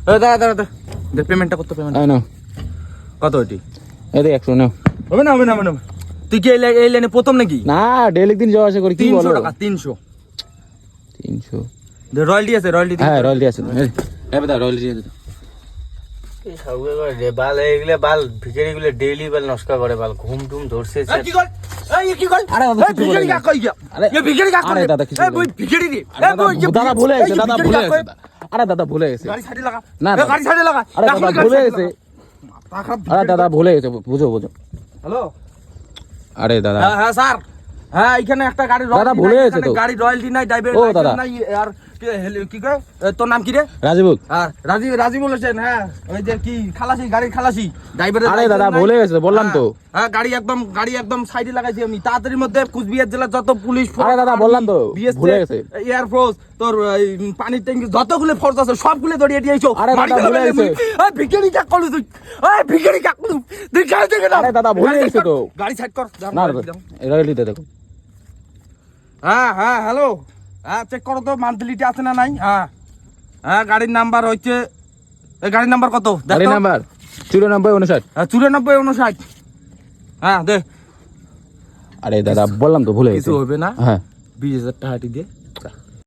দাঁড়া পেমেন্টটা করতে পেমেন্ট কত ওটি এই 100 নাও। হবে না তুই কি এই লাইনে প্রথম নাকি? না ডেইলি দিন যাওয়া আসা করি, কি বলো? 300 টাকা 300 রয়্যালটি আছে হ্যাঁ রয়্যালটি আছে। এই বেটা রয়্যালটি আছে তো। এই সবগুলো করে রে বাল, এইগুলো বাল ভিখারি গুলো ডেইলি বাল নষ্ট করে বাল, ঘুম টুম ধরছে। কি কর কি কর? আরে এই ভিখারি কাক কই গিয়া? এই ভিখারি কাক? আরে দাদা কিছু এই বই ভিখারি রে। দাদা ভুলে গেছে, আরে দাদা ভুলে গেছে। গাড়ি সাইডে লাগা না গাড়ি সাইডে লাগা। আরে দাদা ভুলে গেছে, আরে দাদা ভুলে গেছে, বুঝো। হ্যালো আরে দাদা হ্যাঁ স্যার, হ্যাঁ এখানে একটা গাড়ি দাদা ভুলে গেছে তো। গাড়ি রয়্যালটি নাই, ড্রাইভার ও দাদা নাই, আর কি কয় তোর নাম কি রে? রাজীব। হ্যাঁ রাজি বলেছেন। হ্যাঁ ওই যে কি খালাসি, গাড়ির খালাসি ড্রাইভারের। আরে দাদা ভুলে গেছে, বললাম তো। হ্যাঁ গাড়ি একদম সাইডে লাগাইছি আমি। তাড়াতাড়ির মধ্যে কুচবিহার জেলার যত পুলিশ, আরে দাদা বললাম তো, ভুলে গেছে। এয়ারফোর্স, তোর পানির ট্যাঙ্কি যতগুলো ফোর্স আছে সবগুলো দড়িয়ে দিয়েছো। আরে দাদা ভুলে গেছে। এই ভিখারি কাক করলি তুই? এই ভিখারি কাক করলি তুই? গাড়ি থেকে না। আরে দাদা ভুলে গেছে তো। গাড়ি সাইড কর। না রয়্যালটিতে দেখো। হ্যাঁ হ্যালো, হ্যাঁ চেক করো তো মান্থলিটি আছে না নাই। হ্যাঁ গাড়ির নাম্বার হচ্ছে, গাড়ির নাম্বার কত? গাড়ি নাম্বার 9459। 9459। হ্যাঁ দে। আরে দাদা বললাম তো ভুলে গেছে। কিছু হবে না। হ্যাঁ 20,000 টাকা দিয়ে